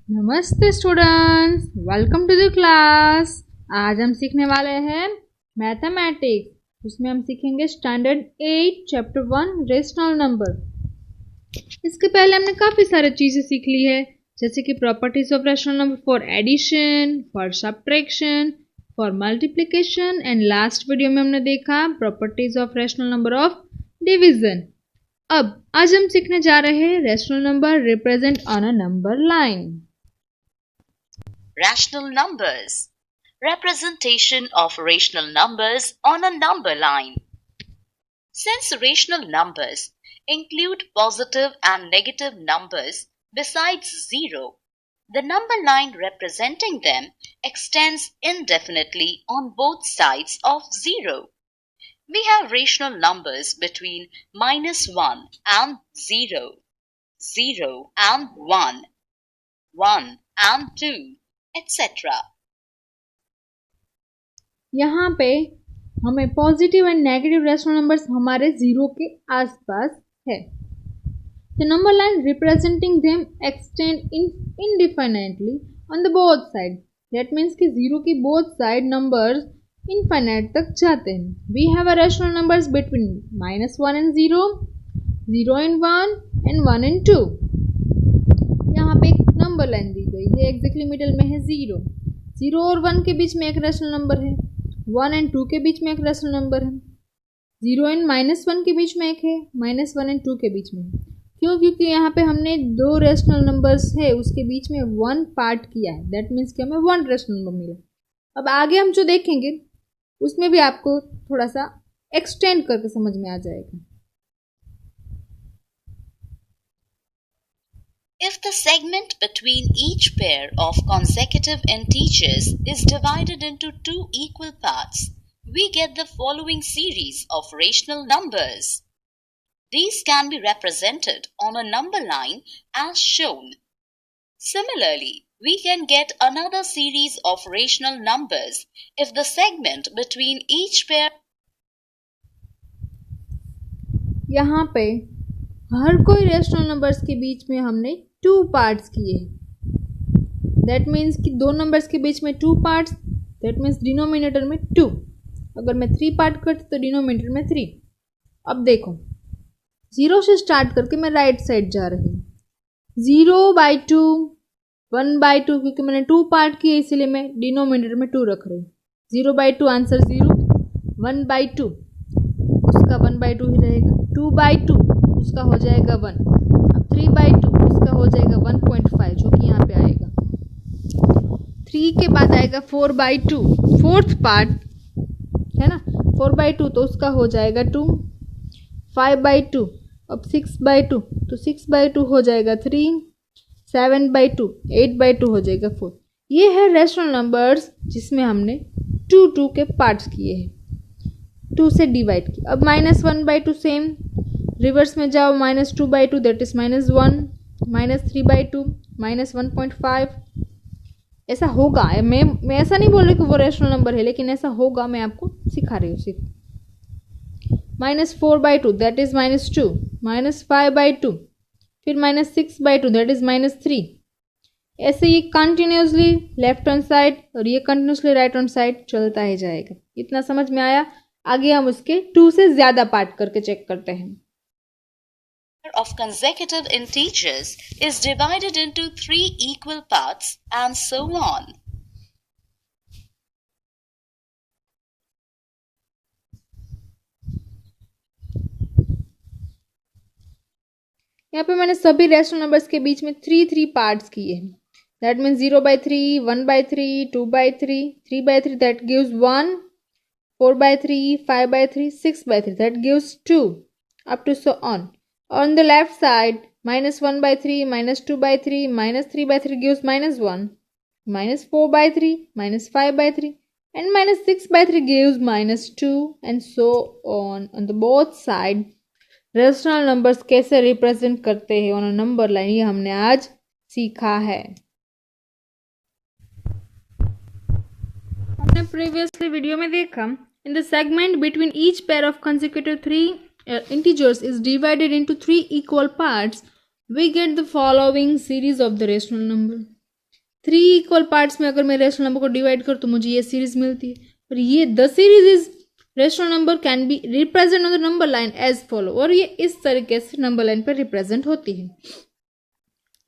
नमस्ते students, welcome to the class. आज हम सीखने वाले हैं मैथमेटिक्स, जिसमें हम सीखेंगे स्टैंडर्ड 8 चैप्टर 1 रेशनल नंबर। इसके पहले हमने काफ़ी सारी चीज़ें सीख ली है, जैसे कि properties of rational number for addition, for subtraction, for multiplication and last video में हमने देखा properties of rational number of division. अब आज हम सीखने जा रहे हैं rational number represent on a number line. Rational numbers. Representation of rational numbers on a number line. Since rational numbers include positive and negative numbers besides zero, the number line representing them extends indefinitely on both sides of zero. We have rational numbers between -1 and 0, 0 and 1, 1 and 2, etc. यहाँ पे हमें positive and negative rational numbers हमारे zero के आसपास है। The number line representing them extend indefinitely on the both sides. That means कि zero की both side numbers infinite तक जाते हैं। We have a rational numbers between -1 and 0, 0 and 1 and 1 and 2. यहाँ पे एक नंबर लाइन दी गई है, एग्जैक्टली मिडल में है 0, 0 और 1 के बीच में एक रेशनल नंबर है, 1 एंड 2 के बीच में एक रेशनल नंबर है, 0 एंड -1 के बीच में एक है, -1 एंड 2 के बीच में है। क्यों? क्योंकि यहाँ पे हमने दो रेशनल नंबर्स है उसके बीच में 1 पार्ट किया है, दैट मीन्स कि हमें 1 रेशनल नंबर मिला। अब आगे हम जो देखेंगे उसमें भी आपको थोड़ा सा एक्सटेंड करके समझ में आ जाएगा। If the segment between each pair of consecutive integers is divided into two equal parts, we get the following series of rational numbers. These can be represented on a number line as shown. Similarly, we can get another series of rational numbers if the segment between each pair. यहाँ पे हर कोई rational numbers के बीच में हमने 2 parts किए हैं। That means कि दो नंबर्स के बीच में 2 पार्ट्स, दैट मीन्स डिनोमिनेटर में 2। अगर मैं 3 पार्ट करती तो डिनोमिनेटर में 3। अब देखो 0 से स्टार्ट करके मैं राइट साइड जा रही हूँ। 0/2, 1/2, क्योंकि मैंने 2 पार्ट किए इसलिए मैं डिनोमिनेटर में 2 रख रही हूँ। 0/2 आंसर 0, 1/2 उसका 1/2 ही रहेगा, 2/2 उसका हो जाएगा 1, अब 3/2 उसका हो जाएगा 1.5 जो कि यहाँ पे आएगा। 3 के बाद आएगा 4/2, फोर्थ पार्ट है ना, 4/2 तो उसका हो जाएगा 2, 5/2, अब 6/2 तो 6/2 हो जाएगा 3, 7/2, 8/2 हो जाएगा 4। ये है रेशनल नंबर्स जिसमें हमने 2 के पार्ट्स किए हैं, 2 से डिवाइड किया। अब -1/2 सेम रिवर्स में जाओ, -2/2 दैट इज -1, -3/2 -1.5। ऐसा होगा, मैं ऐसा नहीं बोल रही कि वो रेशनल नंबर है, लेकिन ऐसा होगा, मैं आपको सिखा रही हूँ सिर्फ। -4/2 दैट इज -2, -5/2 फिर -6/2 दैट इज -3। ऐसे ये कंटिन्यूसली लेफ्ट हैंड साइड और ये कंटिन्यूसली राइट हैंड साइड चलता ही जाएगा। इतना समझ में आया? आगे हम उसके 2 से ज़्यादा पार्ट करके चेक करते हैं। Of consecutive integers is divided into 3 equal parts and so on. यहाँ पे मैंने सभी रेशनल नंबर्स के बीच में 3 पार्ट्स किए हैं। That means 0/3, 1/3, 2/3, 3/3 that gives 1, 4/3, 5/3, 6/3 that gives 2, up to so on. On the left side, -1/3, -2/3, -3/3 gives -1, -4/3, -5/3, and -6/3 gives -2, and so on. On the both side, rational numbers कैसे रिप्रेजेंट करते हैं ऑन अ नंबर लाइन, ये हमने आज सीखा है। हमने previously video में देखा, in the segment between each pair of consecutive 3 integers is divided into 3 equal parts, we get the following series of the rational number. 3 equal parts में अगर मैं रेशनल नंबर को डिवाइड करूँ तो मुझे ये सीरीज मिलती है। और ये the series is rational number can be represent on the number line as follow, और ये इस तरीके से नंबर लाइन पर रिप्रेजेंट होती है।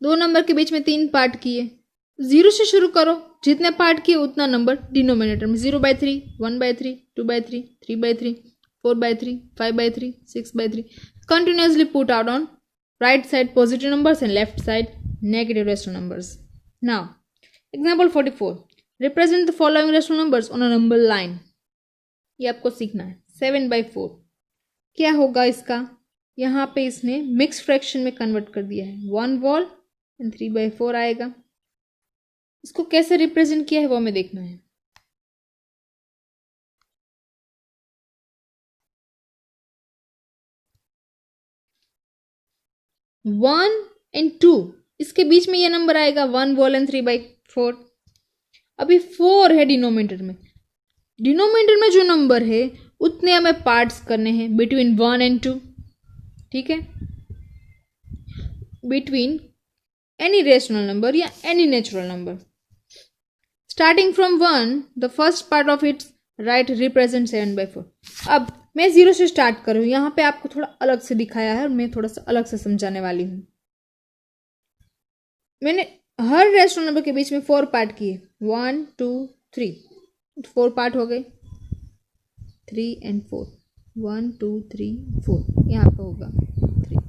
2 नंबर के बीच में 3 पार्ट किए, 0 से शुरू करो, जितने पार्ट किए उतना नंबर डिनोमिनेटर में 0/3, 1/3, 2/3, 3/3, 4/3, 5/3, 6/3 continuously put out on right side positive numbers and left side negative rational numbers. Now example 44, represent the following rational numbers on a number line. ये आपको सीखना है। 7/4 क्या होगा इसका, यहाँ पे इसने मिक्स फ्रैक्शन में कन्वर्ट कर दिया है, 1 whole एंड 3/4 आएगा। इसको कैसे रिप्रेजेंट किया है वो हमें देखना है। वन एंड 2 इसके बीच में ये नंबर आएगा 1 whole एंड 3/4। अभी 4 है डिनोमिनेटर में, डिनोमिनेटर में जो नंबर है उतने हमें पार्ट्स करने हैं बिटवीन 1 एंड 2, ठीक है, बिटवीन एनी रेशनल नंबर या any natural number. Starting from 1 the first part of its right represent 7/4। अब मैं 0 से स्टार्ट करूँ, यहाँ पे आपको थोड़ा अलग से दिखाया है और मैं थोड़ा सा अलग से समझाने वाली हूँ। मैंने हर रेशनल नंबर के बीच में 4 पार्ट किए, 1 2 3, 4 पार्ट हो गए, 3 एंड 4, 1 2 3 4, यहाँ पे होगा 3।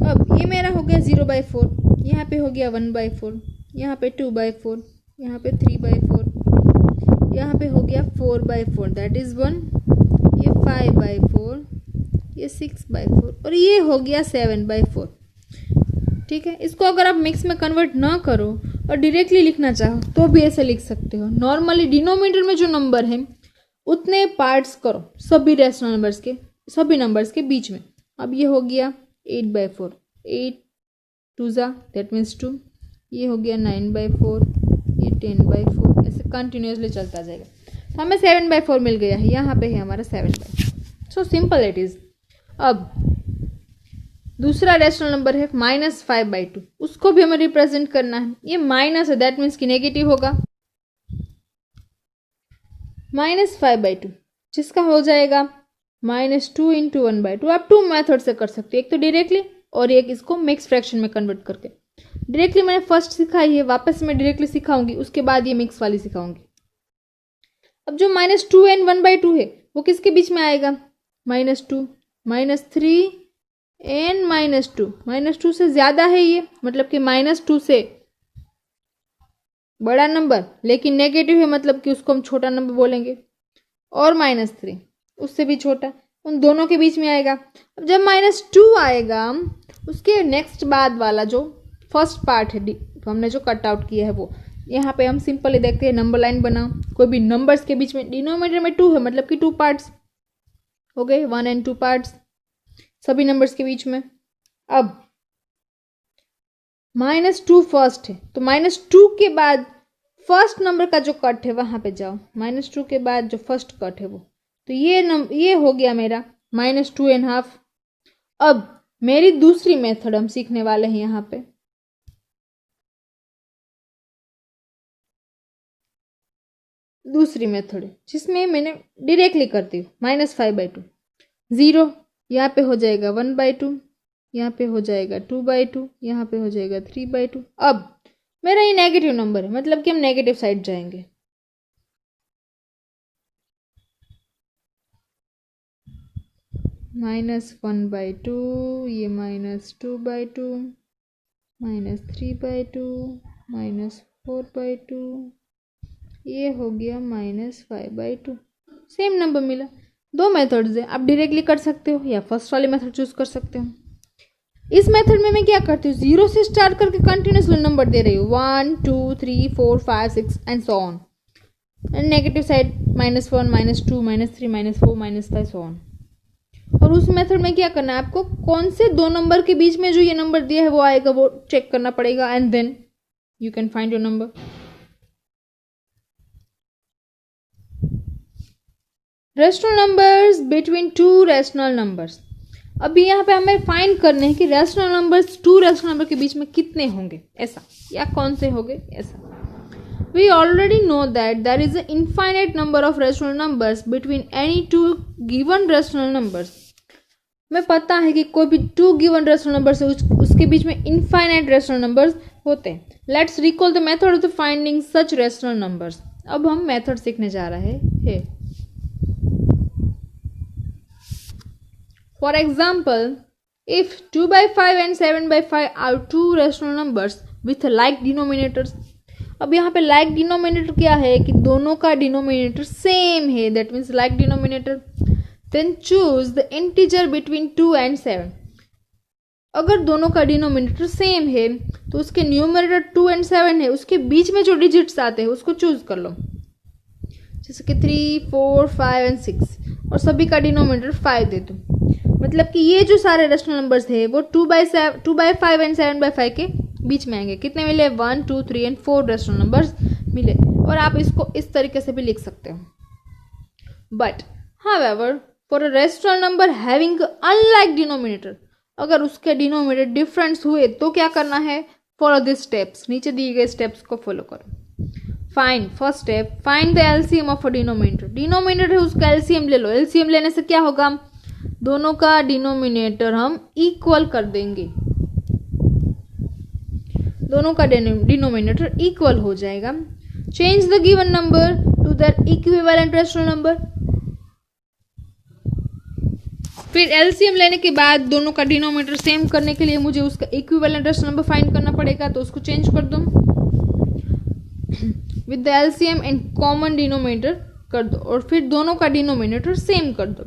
अब ये मेरा हो गया 0/4, यहाँ पे हो गया 1/4, यहाँ पे 2/4, यहाँ पे 3/4, यहाँ पे हो गया 4/4 दैट इज 1, ये 5/4, ये 6/4 और ये हो गया 7/4। ठीक है, इसको अगर आप मिक्स में कन्वर्ट ना करो और डायरेक्टली लिखना चाहो तो भी ऐसे लिख सकते हो। नॉर्मली डिनोमिनेटर में जो नंबर है उतने पार्ट्स करो सभी रेशनल नंबर्स के, सभी नंबर्स के बीच में। अब ये हो गया 8/4, 8 2 दैट मीन्स 2, ये हो गया 9/4, ये 10/4, ऐसे कंटिन्यूसली चलता जाएगा। तो हमें 7/4 मिल गया है, यहाँ पे है हमारा 7/4। So simple it is. अब दूसरा रेशनल नंबर है -5/2, उसको भी हमें रिप्रेजेंट करना है। ये माइनस है दैट मीन्स कि नेगेटिव होगा, -5/2 जिसका हो जाएगा -2 × 1/2। आप 2 मेथड से कर सकते हो, एक तो डायरेक्टली और एक इसको मिक्स फ्रैक्शन में कन्वर्ट करके। डायरेक्टली मैंने फर्स्ट सिखाई है, वापस मैं डायरेक्टली सिखाऊंगी, उसके बाद ये मिक्स वाली सिखाऊंगी। अब जो -2 एंड 1/2 है वो किसके बीच में आएगा, -2, -3 एंड -2। -2 से ज्यादा है ये, मतलब कि -2 से बड़ा नंबर लेकिन नेगेटिव है, मतलब कि उसको हम छोटा नंबर बोलेंगे, और -3 उससे भी छोटा, उन दोनों के बीच में आएगा। अब जब -2 आएगा उसके नेक्स्ट बाद वाला जो फर्स्ट पार्ट है तो हमने जो कट आउट किया है वो, यहाँ पे हम सिंपली देखते हैं, नंबर लाइन बनाओ, कोई भी नंबर्स के बीच में, डिनोमिनेटर में 2 है मतलब कि 2 पार्ट्स हो गए, 1 एंड 2 पार्ट्स सभी नंबर्स के बीच में। अब -2 फर्स्ट है तो -2 के बाद फर्स्ट नंबर का जो कट है वहां पे जाओ, -2 के बाद जो फर्स्ट कट है वो, तो ये हो गया मेरा -2.5। अब मेरी दूसरी मेथड हम सीखने वाले हैं यहाँ पे। दूसरी मेथड है जिसमें मैंने डायरेक्टली करती हूँ, -5/2, 0 यहाँ पे हो जाएगा 1/2, यहाँ पे हो जाएगा 2/2, यहाँ पे हो जाएगा 3/2। अब मेरा ये नेगेटिव नंबर है, मतलब कि हम नेगेटिव साइड जाएंगे। -1/2, ये -2/2, -3/2, -4/2, ये हो गया -5/2। सेम नंबर मिला। 2 मेथड्स है, आप डायरेक्टली कर सकते हो या फर्स्ट वाली मेथड चूज कर सकते हो। इस मेथड में मैं क्या करती हूँ, 0 से स्टार्ट करके कंटिन्यूसली नंबर दे रही हूँ, 1 2 3 4 5 6 and so on, and negative side -1 -2 -3 -4 -5 so on. और उस मेथड में क्या करना है, आपको कौन से 2 नंबर के बीच में जो ये नंबर दिया है वो आएगा, वो चेक करना पड़ेगा, and then you can find your number. Rational numbers between two rational numbers. अभी यहाँ पे हमें फाइंड करने हैं कि rational numbers to rational number के बीच में कितने होंगे, ऐसा, या कौन से होंगे, ऐसा। We already know that there is an infinite number of rational numbers between any two given rational numbers. हमें पता है कि कोई भी टू गिवन रेशनल नंबर से उसके बीच में इनफाइनाइट रेशनल नंबर्स होते हैं। Let's recall the method of the finding such rational numbers. अब हम मेथड सीखने जा रहे हैं। For example, if 2/5 and 7/5 are two rational numbers with like denominators. अब यहाँ पे लाइक डिनोमिनेटर क्या है कि दोनों का डिनोमिनेटर सेम है, that means like denominator. Then choose the integer between 2 and 7। अगर दोनों का डिनोमिनेटर सेम है तो उसके न्यूमरेटर 2 and 7 है, उसके बीच में जो डिजिट्स आते हैं उसको चूज कर लो, जैसे कि 3, 4, 5 and 6, और सभी का डिनोमिनेटर 5 दे दो। मतलब कि ये जो सारे रेशनल नंबर्स है वो 2/5 and 7/5 के बीच में आएंगे। कितने मिले? 1, 2, 3 and 4 रेशनल नंबर्स मिले। और आप इसको इस तरीके से भी लिख सकते हो। But however for a rational number having unlike denominator, अगर उसके डिनोमिनेटर डिफरेंस हुए तो क्या करना है? फॉलो दिस स्टेप्स, नीचे दिए गए स्टेप्स को फॉलो करो। Find, first step, find the LCM of a denominator. Denominator है उसका एलसीएम ले लो। एलसीएम लेने से क्या होगा? दोनों का डिनोमिनेटर हम इक्वल कर देंगे, दोनों का डिनोमिनेटर इक्वल हो जाएगा। Change the given number two that equivalent rational number. फिर एलसीएम लेने के बाद दोनों का डिनोमिनेटर सेम करने के लिए मुझे उसका इक्विवेलेंट रेशनल नंबर फाइंड करना पड़ेगा, तो उसको चेंज कर दो with the LCM and common denominator कर दो, और फिर दोनों का डिनोमिनेटर सेम कर दो।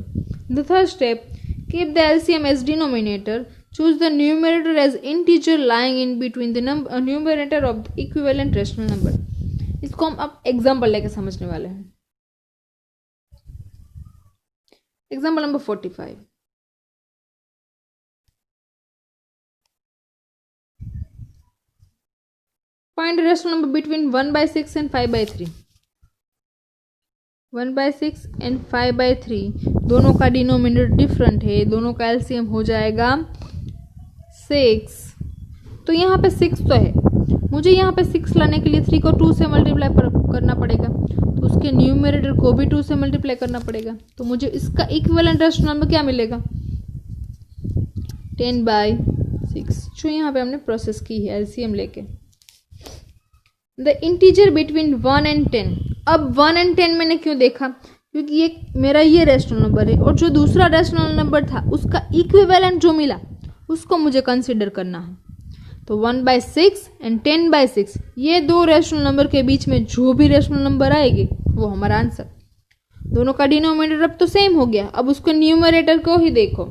The third step, keep the LCM as denominator, choose the numerator as integer lying in between the numerator of the equivalent rational number। इसको हम अब एग्जाम्पल लेके समझने वाले हैं। Example number 45। Find rational number between 1/6 and 5/3। 1/6 and 5/3 दोनों का denominator different है, दोनों का एलसीएम हो जाएगा 6। तो यहाँ पे 6 तो है, मुझे यहाँ पे 6 लाने के लिए 3 को 2 से मल्टीप्लाई करना पड़ेगा, तो उसके न्यूमरेटर को भी 2 से मल्टीप्लाई करना पड़ेगा। तो मुझे इसका इक्विवेलेंट रेशनल नंबर क्या मिलेगा? 10/6, जो यहाँ पे हमने प्रोसेस की है एलसीएम लेके। The integer between 1 and 10। अब 1 and 10 मैंने क्यों देखा? क्योंकि ये मेरा ये रेशनल नंबर है और जो दूसरा रेशनल नंबर था उसका इक्विवेलेंट जो मिला उसको मुझे कंसीडर करना है। तो 1/6 and 10/6 ये दो रेशनल नंबर के बीच में जो भी रेशनल नंबर आएगी वो हमारा आंसर। दोनों का डिनोमिनेटर अब तो सेम हो गया, अब उसके न्यूमरेटर को ही देखो।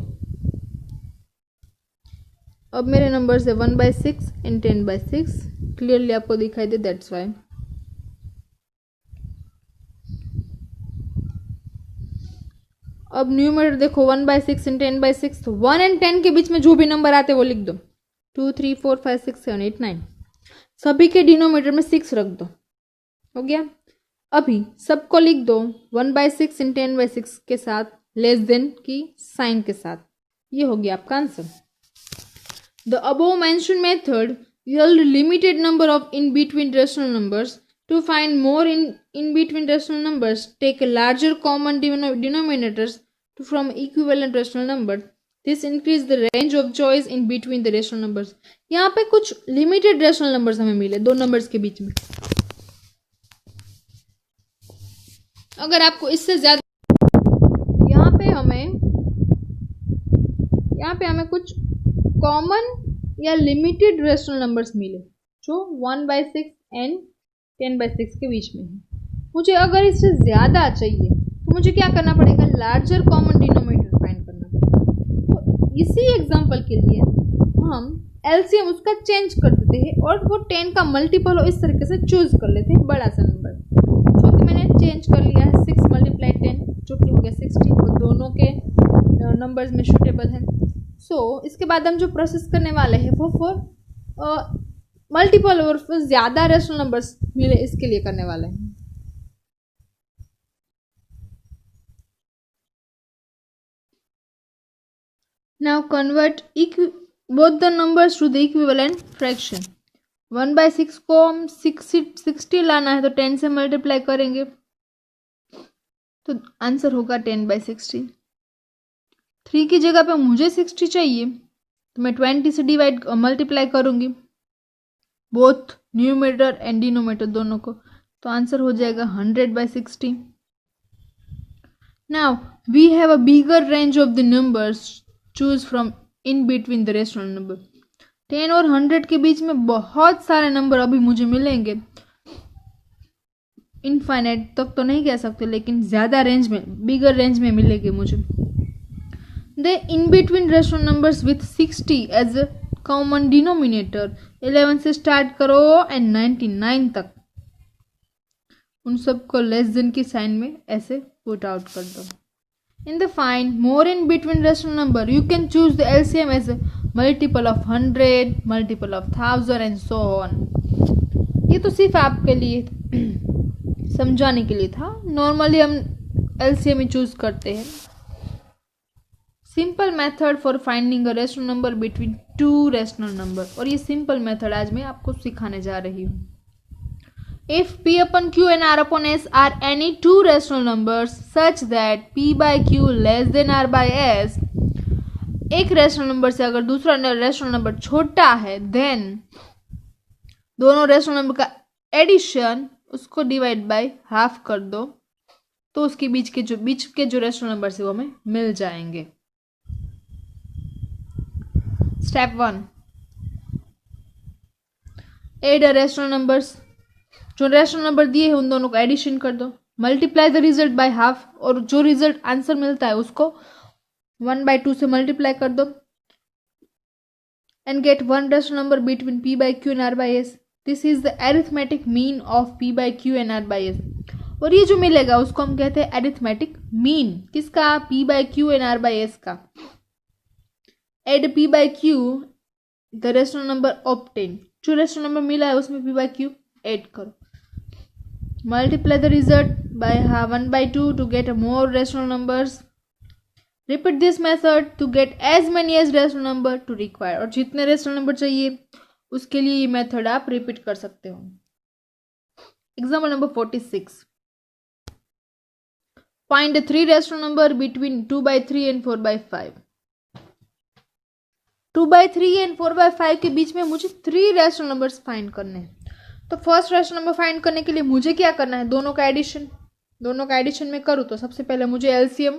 अब मेरे नंबर है 1/6 and 10/6, क्लियरली आपको दिखाई दे, दैट्स वाई। अब न्यूमरेटर देखो 1/6 and 10/6, तो 1 and 10 के बीच में जो भी नंबर आते वो लिख दो। 2, 3, 4, 5, 6, 7, 8, 9 सभी के डिनोमिनेटर में 6 रख दो, हो गया। अभी सबको लिख दो 1/6 and 10/6 के साथ, लेस देन की साइन के साथ। ये हो गया आपका answer. The above mentioned method yield limited number of in between rational numbers. To find more in between rational numbers, take a larger common denominators from equivalent rational numbers. This increase the range of choice in between the rational numbers. यहाँ पे कुछ limited rational numbers हमें मिले दो numbers के बीच में। अगर आपको इससे ज्यादा यहाँ पे हमें कुछ कॉमन या लिमिटेड रेशनल नंबर्स मिले जो 1/6 and 10/6 के बीच में है। मुझे अगर इससे ज़्यादा चाहिए तो मुझे क्या करना पड़ेगा? लार्जर कॉमन डिनोमिनेटर फाइंड करना पड़ेगा। तो इसी एग्जांपल के लिए हम एलसीएम उसका चेंज कर देते हैं और वो 10 का मल्टीपल हो इस तरीके से चूज कर लेते हैं बड़ा सा नंबर, जो कि मैंने चेंज कर लिया है 6 × 10 जो कि हो गया 60। वो दोनों के नंबर्स में सूटेबल है। इसके बाद हम जो प्रोसेस करने वाले हैं वो फॉर मल्टीपल और ज़्यादा रेशनल नंबर्स मिले इसके लिए करने वाले हैं। Now convert both the numbers to the equivalent fraction. 1/6 को हम 60 लाना है तो 10 से मल्टीप्लाई करेंगे तो आंसर होगा 10/60. 3 की जगह पे मुझे 60 चाहिए तो मैं 20 से मल्टीप्लाई करूंगी बोथ न्यूमरेटर एंड डिनोमिनेटर दोनों को, तो आंसर हो जाएगा 100/60. Now we have a bigger range of the numbers choose from in between the rational number. 10 और 100 के बीच में बहुत सारे नंबर अभी मुझे मिलेंगे. इनफाइनाइट तक तो नहीं कह सकते लेकिन ज़्यादा रेंज में, बिगर रेंज में मिलेंगे मुझे. The in between rational numbers with 60 as a common denominator. 11 से स्टार्ट करो एंड 99 तक उन सबको लेस देन की साइन में ऐसे पुट आउट कर दो. In the find more in between rational number, you can choose the LCM as a multiple of 100, multiple of 1000 and so on. ये तो सिर्फ आपके लिए समझाने के लिए था. नॉर्मली हम LCM ही चूज करते हैं. Simple method for finding a rational number between two rational number, और ये सिंपल मेथड आज मैं आपको सिखाने जा रही हूँ. If P upon Q and R upon S are any two rational numbers such that P by Q less than R by S, एक रेशनल नंबर से अगर दूसरा रेशनल नंबर छोटा है देन दोनों रेशनल नंबर का एडिशन उसको divide by half कर दो तो उसके बीच के जो रेशनल नंबर से वो हमें मिल जाएंगे. Step 1, add a rational numbers. जो रेशनल नंबर दिए हैं उन दोनों को एडिशन कर दो. Multiply the result by half, और जो रिजल्ट आंसर मिलता है उसको 1/2 से मल्टीप्लाई कर दो and get one rational number between P by Q and R by S. This is the arithmetic mean of P by Q and R by S. और ये जो मिलेगा उसको हम कहते हैं अरिथमेटिक मीन. किसका? P by Q and R by S का. Add P by Q the rational number obtain. जो रेशनल नंबर मिला है उसमें P by Q ऐड करो. Multiply the result by 1/2 to get more rational numbers. Repeat this method to get as many as rational number to require. और जितने rational number चाहिए उसके लिए ये मेथड आप रिपीट कर सकते हो. Example number 46. Find a 3 rational number between 2/3 and 4/5. 2/3 and 4/5 के बीच में मुझे 3 rational numbers फाइंड करने हैं. तो फर्स्ट रेशनल नंबर फाइंड करने के लिए मुझे क्या करना है? दोनों का एडिशन में करूँ तो सबसे पहले मुझे एलसीएम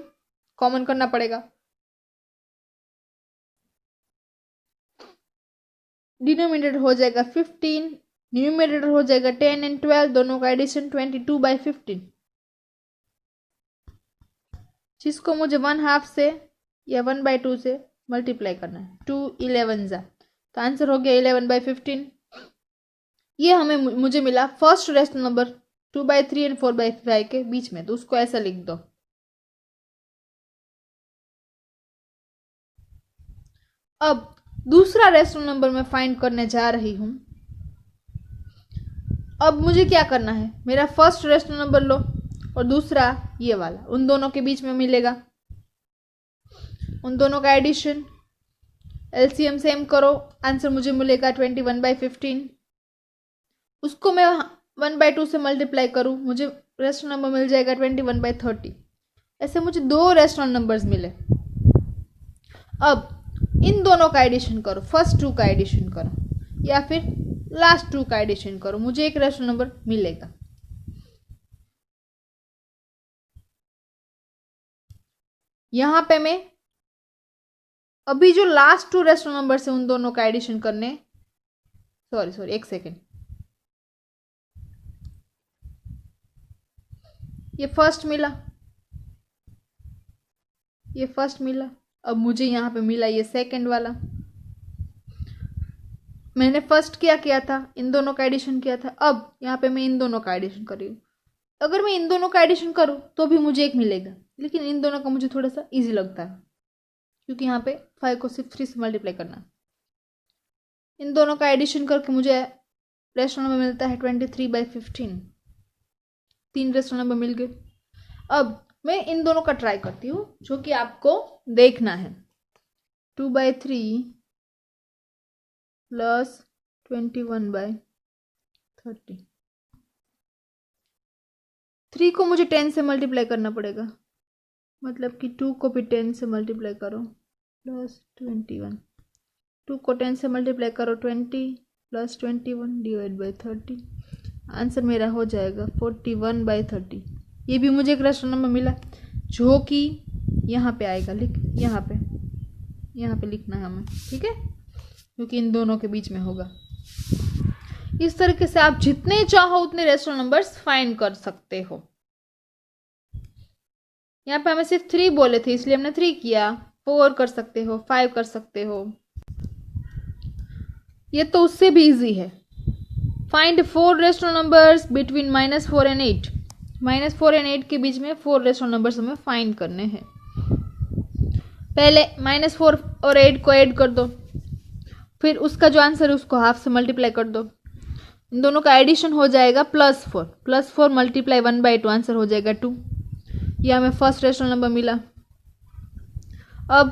कॉमन करना पड़ेगा. डिनोमिनेटर हो जाएगा 15, न्यूमरेटर हो जाएगा 10 एंड 12. दोनों का एडिशन 22/15, जिसको मुझे 1/2 से या 1/2 से मल्टीप्लाई करना है. 2 11 जा, तो आंसर हो गया 11/15. ये मुझे मिला फर्स्ट रेशनल नंबर 2/3 एंड 4/5 के बीच में, तो उसको ऐसा लिख दो. अब दूसरा रेशनल नंबर मैं फाइंड करने जा रही हूं. अब मुझे क्या करना है? मेरा फर्स्ट रेशनल नंबर लो और दूसरा ये वाला, उन दोनों के बीच में मिलेगा. उन दोनों का एडिशन, एलसीएम सेम करो, आंसर मुझे मिलेगा 21/15. उसको मैं 1/2 से मल्टीप्लाई करूँ, मुझे रेशनल नंबर मिल जाएगा 21/30. ऐसे मुझे 2 रेशनल नंबर्स मिले. अब इन दोनों का एडिशन करो, फर्स्ट 2 का एडिशन करो या फिर लास्ट 2 का एडिशन करो, मुझे एक रेशनल नंबर मिलेगा. यहां पे मैं अभी जो लास्ट 2 रेशनल नंबर से उन दोनों का एडिशन करने, सॉरी एक सेकेंड, ये फर्स्ट मिला. अब मुझे यहाँ पे मिला ये सेकंड वाला. मैंने फर्स्ट क्या किया था? इन दोनों का एडिशन किया था. अब यहाँ पे मैं इन दोनों का एडिशन कर रही हूँ. अगर मैं इन दोनों का एडिशन करूँ तो भी मुझे एक मिलेगा, लेकिन इन दोनों का मुझे थोड़ा सा इजी लगता है क्योंकि यहाँ पे 5 को सिर्फ 3 से मल्टीप्लाई करना. इन दोनों का एडिशन करके मुझे रेशनल नंबर मिलता है 23/15. 3 रेशनल नंबर मिल गए. अब मैं इन दोनों का ट्राई करती हूँ जो कि आपको देखना है. 2/3 प्लस 21/30। 3 को मुझे 10 से मल्टीप्लाई करना पड़ेगा, मतलब कि 2 को भी 10 से मल्टीप्लाई करो प्लस 21। 2 को 10 से मल्टीप्लाई करो 20 प्लस 21 डिवाइड बाई 30। आंसर मेरा हो जाएगा 41/30। ये भी मुझे एक रेशनल नंबर मिला जो कि यहाँ पे आएगा। यहाँ पे लिखना है हमें, ठीक है, क्योंकि इन दोनों के बीच में होगा। इस तरीके से आप जितने चाहो उतने रेशनल नंबर्स फाइंड कर सकते हो। यहाँ पे हमें सिर्फ 3 बोले थे इसलिए हमने 3 किया। 4 कर सकते हो, 5 कर सकते हो। ये तो उससे भी इजी है। Find 4 rational numbers between -4 and 8। -4 and 8 के बीच में 4 रेशनल नंबर्स हमें फाइंड करने हैं। पहले -4 और 8 को ऐड कर दो, फिर उसका जो आंसर है उसको हाफ से मल्टीप्लाई कर दो। इन दोनों का एडिशन हो जाएगा +4। +4 मल्टीप्लाई 1/2 आंसर हो जाएगा 2। यह हमें फर्स्ट रेशनल नंबर मिला। अब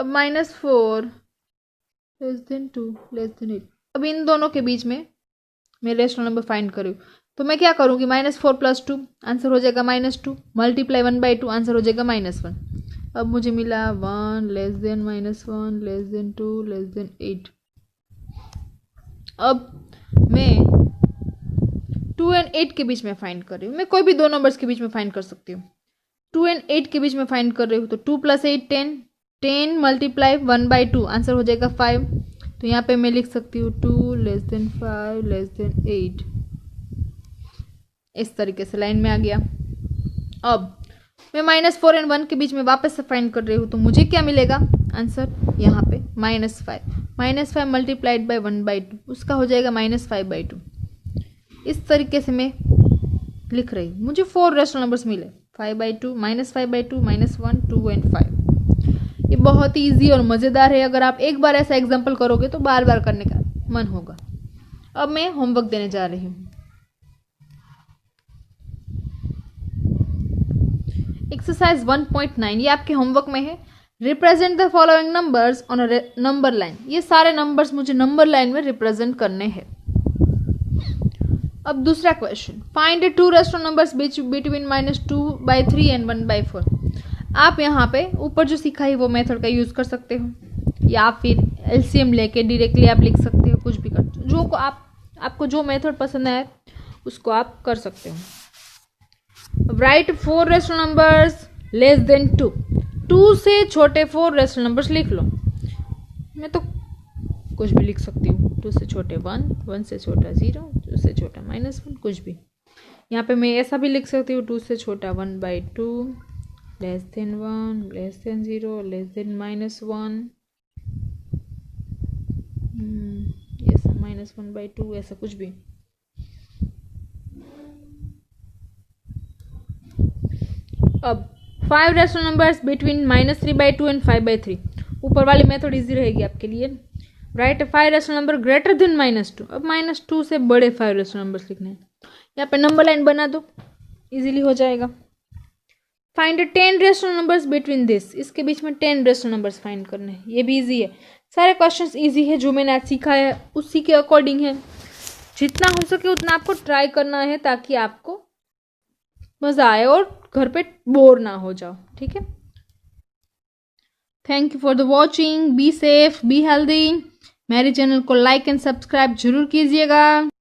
-4 <2 <8। अब इन दोनों के बीच में मैं रेशनल नंबर फाइंड करूँ तो मैं क्या करूँगी? -4 + 2 आंसर हो जाएगा -2 मल्टीप्लाई 1/2 आंसर हो जाएगा -1। अब मुझे मिला 1 < -1 <2 <8। अब मैं 2 एंड 8 के बीच में फाइंड कर रही हूँ। मैं कोई भी दो नंबर्स के बीच में फाइंड कर सकती हूँ। 2 एंड 8 के बीच में फाइंड कर रही हूँ तो 2 + 8 10। 10 मल्टीप्लाई 1/2 आंसर हो जाएगा 5। तो यहाँ पे मैं लिख सकती हूँ 2 < 5 < 8। इस तरीके से लाइन में आ गया। अब मैं -4 एंड 1 के बीच में वापस से फाइंड कर रही हूँ तो मुझे क्या मिलेगा आंसर? यहाँ पे -5। -5 मल्टीप्लाइड बाई 1/2 उसका हो जाएगा -5/2। इस तरीके से मैं लिख रही हूँ। मुझे 4 रेशनल नंबर्स मिले 5/2 -5/2 -1 2 एंड 5। ये बहुत ही ईजी और मज़ेदार है। अगर आप एक बार ऐसा एग्जाम्पल करोगे तो बार बार करने का मन होगा। अब मैं होमवर्क देने जा रही हूँ। एक्सरसाइज 1.9 ये आपके होमवर्क में है। Represent the following numbers on a number line. ये सारे नंबर्स मुझे नंबर लाइन में रिप्रेजेंट करने हैं। अब दूसरा question, find 2 rational numbers between -2/3 and 1/4। आप यहाँ पे ऊपर जो सीखा है वो मेथड का यूज़ कर सकते हो, या फिर एलसीएम लेके डायरेक्टली आप लिख सकते हो। कुछ भी कर जो को आपको जो मेथड पसंद है उसको आप कर सकते हो। Right 4 rational numbers less than 2। 2 से छोटे 4 रेशनल नंबर्स लिख लो। मैं तो कुछ भी लिख सकती हूँ। 2 से छोटे 1, 1 से छोटा 0, 2 से छोटा -1, कुछ भी। यहाँ पे मैं ऐसा भी लिख सकती हूँ 2 से छोटा 1/2 less than 1 less than 0 less than -1। ऐसा -1/2 ऐसा कुछ भी। अब 5 रेशनल नंबर्स बिटवीन -3/2 एंड 5/3। ऊपर वाली मेथड इजी रहेगी आपके लिए। Right 5 rational number greater than -2। अब -2 से बड़े 5 रेशनल नंबर्स लिखने हैं। यहाँ पे नंबर लाइन बना दो, इजीली हो जाएगा। Find 10 rational numbers between this. इसके बीच में 10 रेशनल नंबर्स फाइंड करने हैं। ये भी इजी है। सारे क्वेश्चंस इजी है जो मैंने आज सीखा है उसी के अकॉर्डिंग है। जितना हो सके उतना आपको ट्राई करना है ताकि आपको मज़ा आए और घर पे बोर ना हो जाओ। ठीक है, thank you for the watching. Be safe, be healthy. मेरे चैनल को लाइक एंड सब्सक्राइब जरूर कीजिएगा।